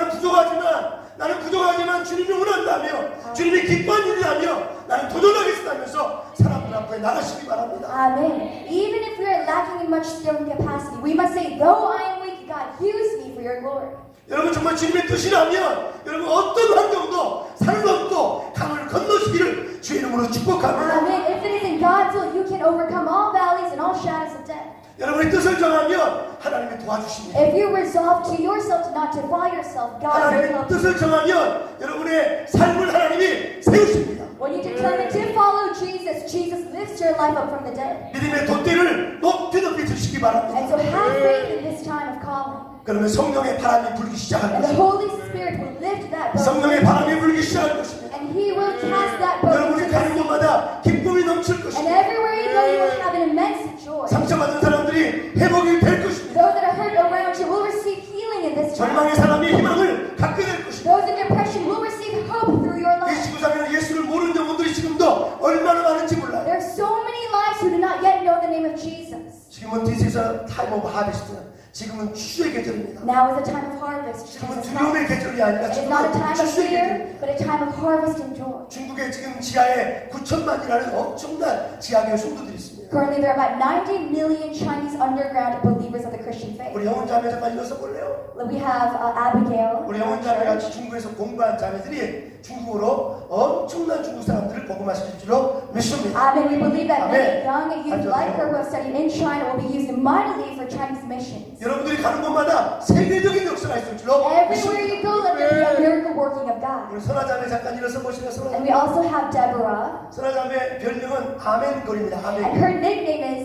나는 부족하지만 주님이 원한다며 주님이 기뻐한 일이라며 나는 도전하겠다면서 사람들 앞에 나가시기 바랍니다. Amen. Even if we are lacking in much skill and capacity, we must say, though I am weak, God, use me for your glory. 여러분 정말 주님의 뜻이라면 여러분 어떤 환경도 산을 넘고 강을 건너시기를 주의 이름으로 축복합니다. Amen. If it is in God's will, you can overcome all valleys and all shadows of death. 여러분의 뜻을 정하면 하나님이 도와주십니다. If you resolve to yourself to not defile yourself, God will 하나님의 help you. 뜻을 정하면 여러분의 삶을 하나님이 세우십니다. When you determine to follow Jesus, Jesus lifts your life up from the dead. 믿음의 돛대를 높이 드시기 And 바랍니다. so have faith in this time of calling. 그러면 성령의 바람이 불기 시작할 And the 것입니다. Holy Spirit will lift that boat. 성령의 바람이 불기 시작할 것입니다. And He will cast that boat into 여러분이 the 가는 sea. 곳마다 기쁨이 넘칠 And 것입니다. everywhere you go, you will have an immense joy. 상처받은 사람들이 회복이 될 것입니다. Those that are hurt around you will receive healing in this time. 절망의 사람이 희망을 갖게 될 것입니다. Those in depression will receive hope through your 이 life. 지구상에는 예수를 모르는 영혼들이 지금도 얼마나 많은지 몰라요. There are so many lives who do not yet know the name of Jesus. 지금은 This is a time of harvest. 지금은 추수의 계절입니다. Now is a time of harvest. 지금은 Jesus 두려움의 comes. 계절이 아니라 It is not a 지금은 time of 추수의 계절. fear, but a time of harvest and joy. 중국에 지금 지하에 9천만이라는 엄청난 지하교회 성도들이 있습니다. Currently, there are about 90 million Chinese underground believers of the Christian faith. 우리 영혼 자매 잠깐 일어서 볼래요? We have Abigail. 우리 in our 영혼 자매가 church. 중국에서 공부한 자매들이 중국어로 엄청난 중국 사람들을 복음화시킬 줄로 믿습니다. And we believe that Amen. many young youth like her who have studied in China will be used mightily for Chinese missions. 여러분들이 가는 곳마다 세계적인 역사가 있을 줄로 Everywhere 믿습니다. you go, let there be a miracle working of God. 우리 선아 자매 잠깐 일어서 보시면 선아 And we also have Deborah, 자매 별명은 아멘걸입니다. and 아멘. her nickname is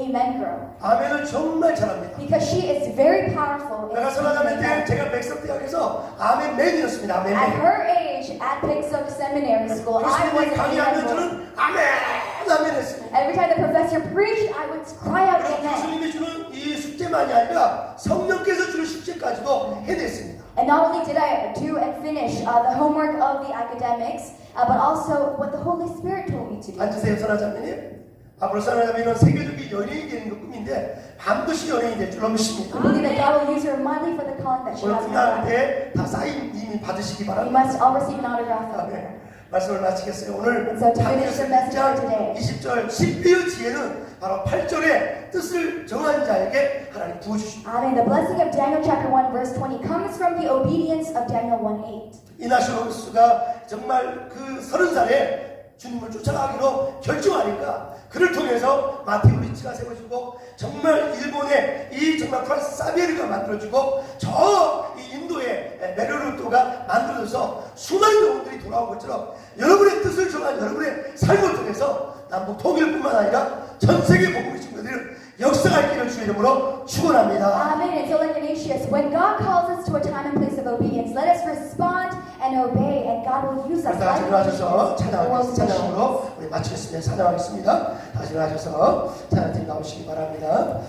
Amen girl. 아멘을 정말 잘합니다. Because she is very powerful in 내가 speaking 선하자면 때 amen. 제가 백석대학에서 아멘맨이었습니다. At 아멘맨. her age, at Pixook Seminary School, I was 교수님이 an amen 강의하면 girl. 저는 아멘 했습니다. Every time the professor preached, I would cry out 그리고 amen. 교수님이 주는 이 숙제만이 아니라 성령께서 주는 숙제까지도 해냈습니다. And not only did I do and finish the homework of the academics, but also what the Holy Spirit told me to do. 앉으세요, 선하자매님. 앞으로 선하자매는 세계적인 연예인이 되는 게 꿈인데 반드시 연예인이 될 줄로 믿습니다. I believe that God will use her mightily for the calling that she 오늘 has in her life. 분야한테 다 사인 이미 받으시기 You 바랍니다. must all receive an autograph from her. 아멘. 말씀을 마치겠어요. 오늘 So to finish the message for today. 20절 10비의 지혜는 바로 8절의 뜻을 정한 자에게 하나님 부어주십니다. Amen. The blessing of Daniel chapter 1 verse 20 comes from the obedience of Daniel 1:8. 이나시로스가 정말 그 30살에 주님을 쫓아가기로 결정하니까 그를 통해서 마테오 리치가 세워지고 정말 일본의 이 정말 프란스 사비에르가 만들어지고 저 이 인도의 메르루토가 만들어져서 수많은 영혼들이 돌아온 것처럼 여러분의 뜻을 정한 여러분의 삶을 통해서 남북 통일뿐만 아니라 전 세계 복음의 친구들은 역사할 길을 주의 이름으로 축원합니다. Amen. And so like Ignatius, when God calls us to a time and place of obedience, let us respond and obey, and God will use us. 다 같이 일어나셔서 like the world's missions. 찬양으로 우리 마치겠습니다. 찬양하겠습니다. 다시 일어나셔서 찬양팀 나오시기 바랍니다.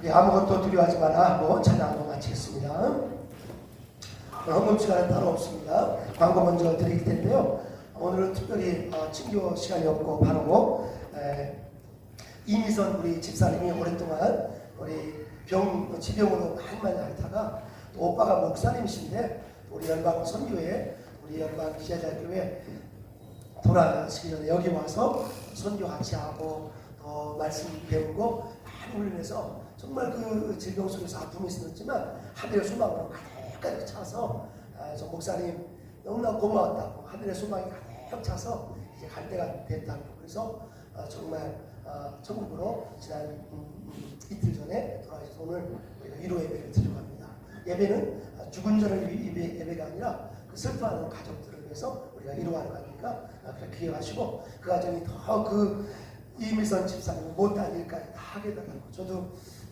우리 아무것도 두려워하지 마라 하고 찬양으로 마치겠습니다. 헌금 시간은 따로 없습니다. 광고 먼저 드릴 텐데요. 오늘은 특별히 친교 시간이 없고 바로 이미선 우리 집사님이 오랫동안 우리 지병으로 많이 앓다가 또 오빠가 목사님이신데 우리 열방 선교회 우리 열방 기자자교회 돌아가시기 전에 여기 와서 선교 같이 하고 또 말씀 배우고 많이 훈련해서 정말 그 질병 속에서 아픔이 있었지만 하늘의 소망으로 가득 차서 저 목사님 너무나 고마웠다고 하늘의 소망이 가득 차서 이제 갈 때가 됐다고 그래서 정말 천국으로 지난 이틀 전에 돌아가셔서 오늘 우리가 위로 예배를 드리고 합니다. 예배는 죽은 자를 예배가 아니라 그 슬퍼하는 가족들을 위해서 우리가 위로하는 거니까 그렇게 기억하시고 그 가정이 더 그 이미선 집사님은 못한 일까지 다 하게 되더라고요. 저도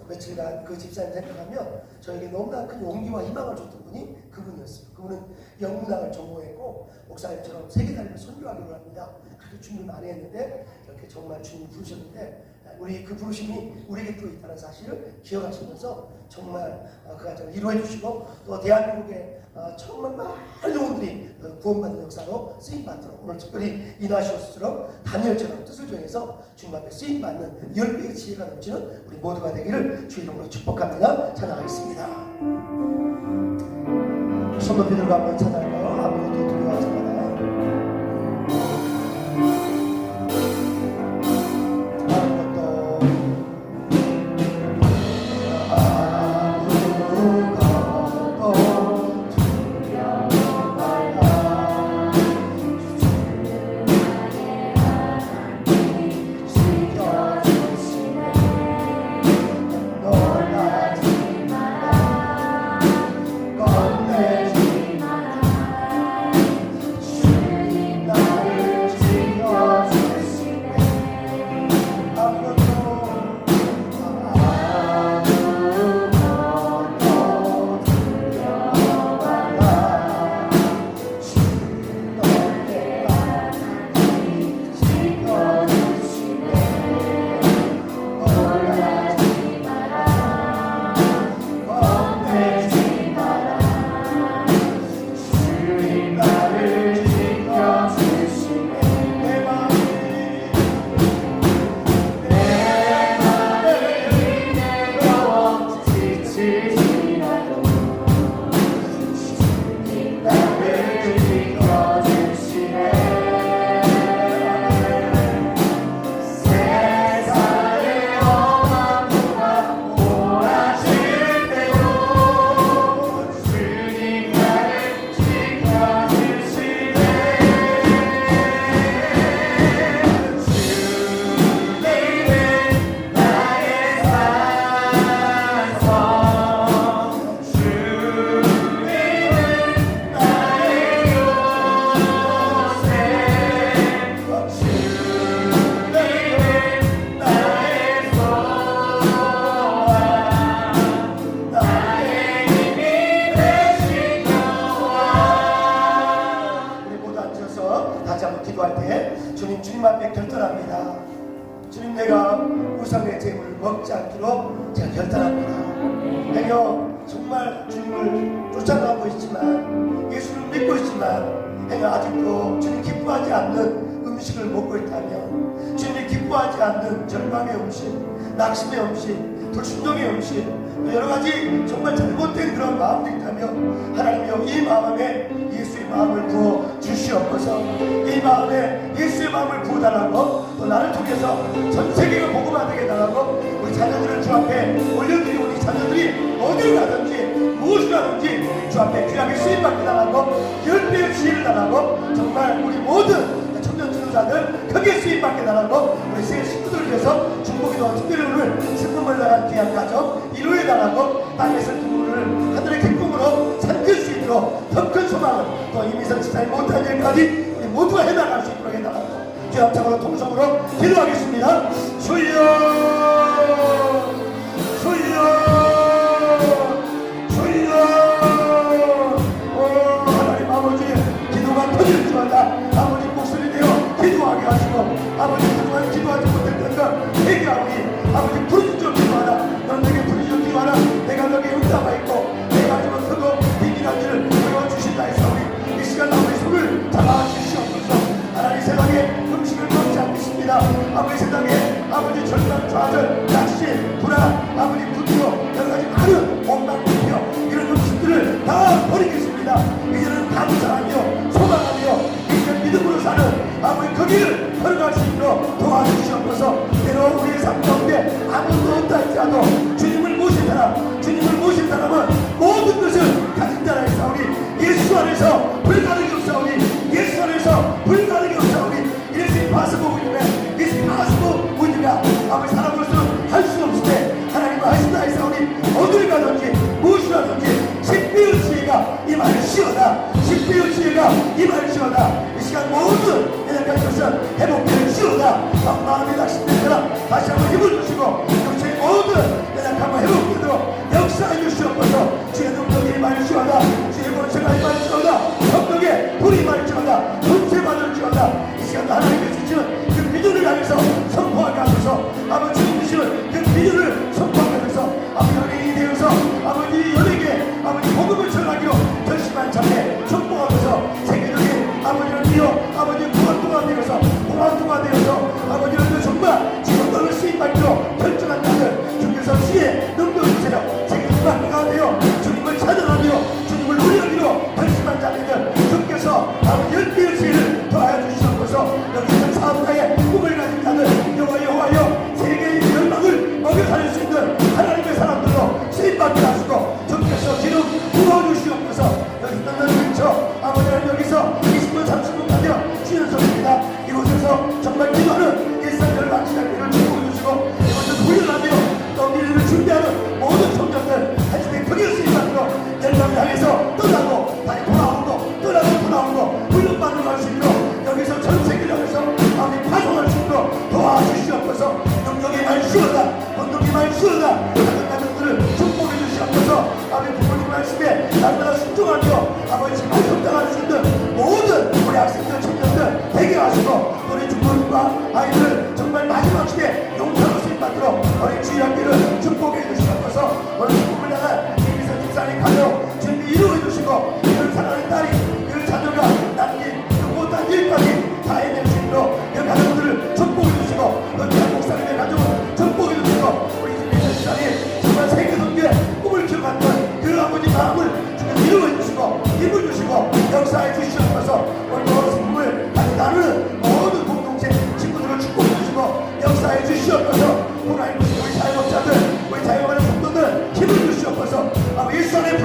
며칠간 그 집사님 생각하면 저에게 너무나 큰 용기와 희망을 줬던 분이 그분이었어요. 그분은 영문학을 전공했고 목사님처럼 세계다리를 선교하기로 합니다. 그렇게 준비 많이 했는데 이렇게 정말 주님이 부르셨는데 우리 그 부르심이 우리에게 또 있다는 사실을 기억하시면서 정말 그 가정을 이루어 주시고 또 대한민국에 정말 많은 영혼들이 구원받는 역사로 쓰임받도록 오늘 특별히 이나시오스처럼 다니엘처럼 뜻을 정해서 주님 앞에 쓰임받는 10배의 지혜가 넘치는 우리 모두가 되기를 주 이름으로 축복합니다. 찬양하겠습니다. 손 높이 들고 한번 찬양할까요? 아무것도 두려워하지 마라. 주님 내가 우상의 재물을 먹지 않기로 제가 결단합니다. 행여 정말 주님을 쫓아가고 있지만 예수를 믿고 있지만 행여 아직도 주님 기뻐하지 않는 음식을 먹고 있다면 주님이 기뻐하지 않는 절망의 음식, 낙심의 음식, 불순종의 음식, 여러 가지 정말 잘못된 그런 마음도 있다면 하나님이여 이 마음에 예수의 마음을 부어 주시옵소서. 이 마음에 예수의 마음을 부어달라고 또 나를 통해서 전 세계가 복음화되게 달라고 우리 자녀들을 주 앞에 올려드리고 이 자녀들이 어디를 가든지 무엇을 하든지 주 앞에 귀하게 쓰임받게 달라고 10배의 지혜를 달라고 정말 우리 모든 청년 지도자들 크게 쓰임받게 달라고 우리 세 식구들을 위해서 중보기도 특별히 오늘 슬픔을 당한 귀한 가정 이루어 달라고 땅의 슬픔을 하늘의 기쁨으로 삼킬 수 있도록 더 큰 소망을 또 이미선 지사님 못한 일까지 우리 모두가 해나갈 수 있도록 해달라고 주의 합창으로 통성으로 기도하겠습니다. 주여 주여 주여 오 하나님 아버지 기도가 터질 줄 알다 아버지 목소리 내어 기도하게 하시고 아버지 그동안 기도하지 못했던 것 회개하오니 아버지 부르짖어 기도하라 넌 내게 부르짖어 기도하라 내가 너에게 응답하 있고 내가 주면 크고 비밀한 일을 보여주신다 했사오니 이 시간 아버지 손을 잡아주시옵소서. 하나님 세상에 음식을 먹지 않으십니다. 아버지 세상에 아버지 절망 좌절 낙심 불안 아버지 분노 여러가지 많은 원망 불평 이런 음식들을 다 버리겠습니다. 이제는 감사하며 소망하며 이제 믿음으로 사는 아버지 그 길을 걸어갈 수 있도록 도와주시옵소서. 때로 우리의 삶 가운데 아무도 없다 할지라도 주님을 모신 사람은 모든 것을 가진 자라 했사오니 예수 안에서 불가능이 없사오니 예수 안에서 불가능이 없사오니 It is impossible with man. It is impossible with God. 아버지 사람으로서는 할 수 없을 때 하나님은 하신다 했사오니 어딜 가든지 무엇을 하든지 십배의 지혜가 임할지어다. 십배의 지혜가 임할지어다. 이 시간 모든 연약한 것은 회복될지어다. 마음이 낙심된 사람 다시 한번 힘을 주시고 역시 모든 연약함을 회복되도록 역사해 주시옵소서. 주의 능력이 임할지어다. 주의 권세가 임할지어다. 성령의 불이 임할지어다. 권세 받을지어다. 이 시간 하나님의 주시는 그 비전을 향해서 선포하게 하소서. 아버지 주시는 그 비전을 선포하게 하소서. 아버지 연예인이 되어서 아버지 연예계 아버지 복음을 전하기로 결심한 자에 축복하면서 세계적인 아버지를 이어 아버지 무한도가 되어서 아버지를 정말 지금 너를 쓰임받기로 결정한 자들 주께서 지혜 능력 주세요. 세계 중앙가 되어 주님을 찬양하며 주님을 우려하기로 결심한 자들 주께서 아버지 10배의 지혜를 더하여 주시옵소서. 여기서 사업가의 꿈을 가진 자들 여호와여 세계의 열망을 먹여 살릴 수 있는 하나님의 사람들로 쓰임받게 하시고 주께서 기름 부어주시옵소서. 여기 떠나는 근처 아버지는 여기서 20분 30분 가며 쉬는 소리입니다. 이곳에서 정말 기도하는 일상을 마치는 일을 축복해주시고 이곳에서 훈련하며 또 미래를 준비하는 모든 청년들 하나님의 크게 쓰임받고 열방을 향해서 떠나고 다시 돌아오고 훈련받으러 갈 수 있도록 여기서 전 세계를 향해서 아버지 파송할 수 있도록 도와주시옵소서. 능력이 말시어다 권능이 말시어다 하는 가정들을 축복해 주시옵소서. 아버지 부모님 말씀에 날마다 순종하며 아버지 정말 성장할 수 있는 모든 우리 학생들 청년들 되게 하시고 우리 주부님과 아이들을 정말 마지막 시대 용사로 쓰임받도록 우리 주일학교를 축복해 주시옵소서. 오늘 축복을 향한 이미선 집사님 가정 준비 이루어 주시고 이를 사랑하는 딸이 이를 자녀가 남긴 그 못한 일까지 다 해낼 수 있도록 그 가정들을 축복해 주시고 그 대한 목사님의 가정을 축복해 주시고 우리 이미선 집사님 정말 세계선교의 꿈을 키워갔던 그 아버지 마음을 주님 이루어 주시고 힘을 주시고 역사해 주시옵소서. 오늘 어르신을 같이 나누는 모든 공동체 친구들을 축복해 주시고 역사해 주시옵소서. 하나님 우리 자영업자들 우리 자영업하는 성도들 힘을 주시옵소서. 아버지 일선의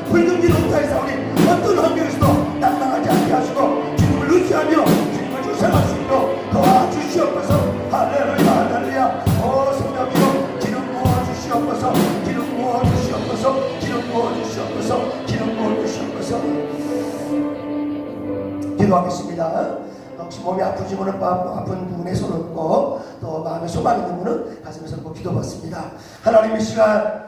불등기 농사에서우니 어떤 환경에서도 낙망하지 않게 하시고 주님을 의지하며 주님을 주생할 수 있도록 도와주시옵소서. 할렐루야 할렐루야. 오 성령이여 기름 부어주시옵소서. 기름 부어주시옵소서. 기름 부어주시옵소서. 기름 부어주시옵소서. 기도하겠습니다. 혹시 몸이 아프신 분은 아픈 부분에 손을 얹고 또 마음에 소망이 있는 분은 가슴에 얹고 기도받습니다. 하나님 이 시간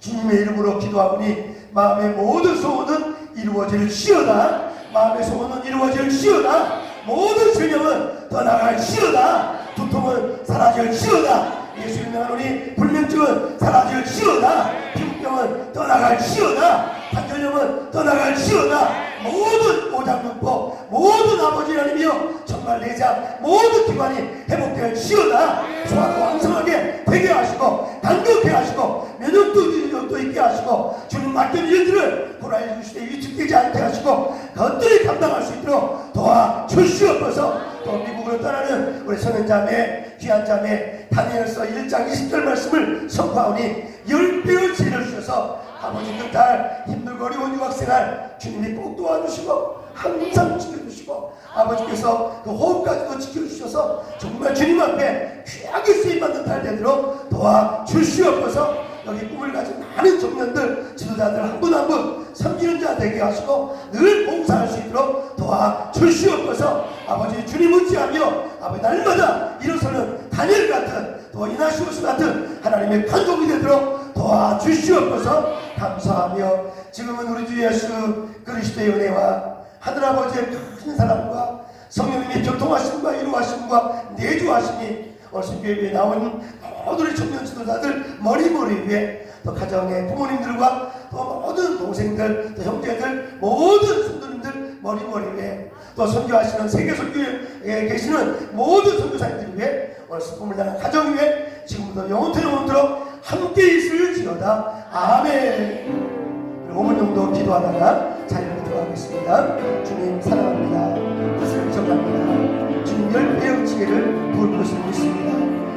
주님의 이름으로 기도하오니 마음의 모든 소원은 이루어질지어다. 마음의 소원은 이루어질지어다. 모든 전형은 떠나갈지어다. 두통은 사라질지어다. 예수님 나오니 불면증은 사라질지어다. 피부병은 떠나갈지어다. 관절염은 떠나갈지어다. 모든 오장육부, 모든 아버지 하나님이여 정말 내장 모든 기관이 회복될지어다. 소화가 왕성하게 되게 하시고 강력해 하시고 면역도 있게 하시고 주님 맡긴 일들을 코로나19 시대에 위축되지 않게 하시고 그것들이 감당할 수 있도록 도와주시옵소서. 또 미국으로 떠나는 우리 선현자매 귀한자매 다니엘서 1장 20절 말씀을 선포하오니 10배의 지혜를 주셔서 아버지 그 딸 힘들고 어려운 유학생활 주님이 꼭 도와주시고 항상 지켜주시고 아버지께서 그 호흡까지도 지켜주셔서 정말 주님 앞에 귀하게 쓰임받는 딸 되도록 도와주시옵소서. 여기 꿈을 가진 많은 청년들 지도자들 한 분 한 분 섬기는 자 되게 하시고 늘 봉사할 수 있도록 도와주시옵소서. 아버지 주님 의지하며 아버지 날마다 일어서는 다니엘 같은 또 이나시우스 같은 하나님의 간종이 되도록 도와주시옵소서. 감사하며 지금은 우리 주 예수 그리스도의 은혜와 하늘아버지의 큰 사랑과 성령님의 교통하심과 이루하심과 내주하심이 오늘 선교회에 나온 모든 우리 청년 지도자들 머리 위에 또 가정의 부모님들과 또 모든 동생들 또 형제들 모든 성도님들 머리 위에 또 선교하시는 세계 선교에 계시는 모든 선교사님들 위해 오늘 슬픔을 당한 가정 위에 지금부터 영원토록 함께 있을지어다. 아멘. 5분 정도 기도하다가 자리로 들어가겠습니다. 주님 사랑합니다. 뜻을 정합니다. 주님 10배의 지혜를 부을 것을 믿습니다.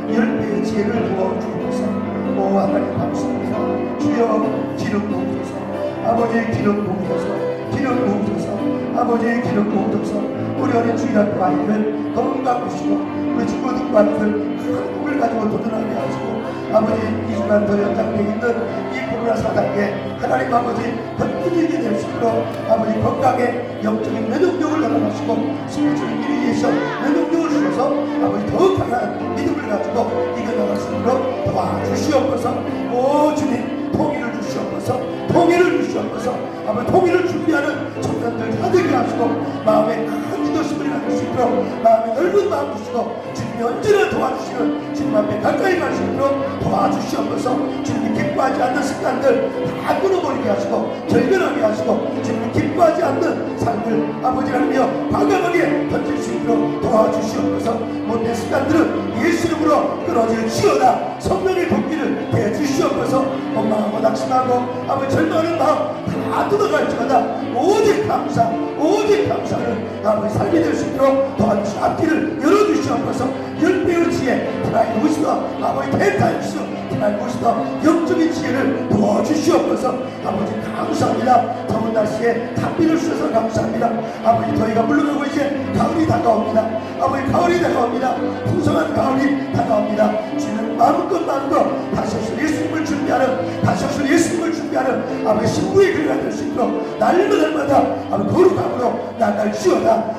10배의 지혜를 부어주옵소서. 오 하나님 감사합니다. 주여 기름 부으소서. 아버지의 기름 부으소서. 기름 부으소서. 아버지의 기름 부으소서. 우리 어린 주일학교 아이들 건강 주시고 우리 친구들과 큰 꿈을 가지고 도전하게 하시고 아버지 2주간 더 연장되어 있는 이 코로나 사단계 하나님 아버지 번뜩이게 될 수 있도록 아버지 건강에 영적인 면역력을 나눠가시고 스피리추얼 미리에이션 면역력을 주셔서 아버지 더 강한 믿음을 가지고 이겨나갈 수 있도록 도와주시옵소서. 오 주님 통일을 주시옵소서. 통일을 주시옵소서. 아버지 통일을 준비하는 청년들 다 되게 하시고 마음에 큰 리더십을 가질 수 있도록 마음에 넓은 마음 주시고 주님이 언제나 도와주시는 주님 앞에 가까이 갈 수 있도록 도와주시옵소서. 주님이 기뻐하지 않는 습관들 다 끊어버리게 하시고 결별하게 하시고 주님이 기뻐하지 않는 삶을 아버지 하나님이여 과감하게 던질 수 있도록 도와주시옵소서. 못된 습관들은 예수 이름으로 끊어질지어다. 성령의 복기를 대주시옵소서. 원망하고 낙심하고 아버지 절망하는 마음 다 뜯어갈지어다. 오직 감사 오직 감사를 아버지 삶이 될 수 있도록 도와주시 앞길을 열어주시옵소서. 10배의 지혜 하나님 오시더 아버지 대타임수 하나님 오시더 영적인 지혜를 도와주시옵소서. 아버지 감사합니다. 더운 날씨에 답비를 주셔서 감사합니다. 아버지 저희가 물러가고 이제 가을이 다가옵니다. 아버지 가을이 다가옵니다. 풍성한 가을이 다가옵니다. 주는 마음껏 다시 오실 예수님을 준비하는 다시 오실 예수님을 준비하는 아버지 신부의 교회가 될 수 있도록 날마다 아버지 거룩함으로 나갈지어다.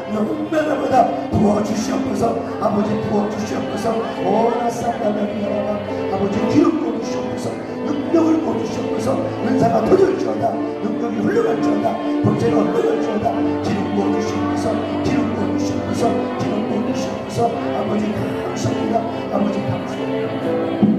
날마다 부어주시옵소서. 아버지 부어주시옵소서. 오라사다나리아라 아버지 기름 부어주시옵소서. 능력을 부어주시옵소서. 은사가 터질지어다. 능력이 흘러갈지어다. 번제가 흘러갈지어다. 기름 부어주시옵소서. 기름 부어주시옵소서. 기름 부어주시옵소서. 아버지 감사합니다. 아버지 감사합니다.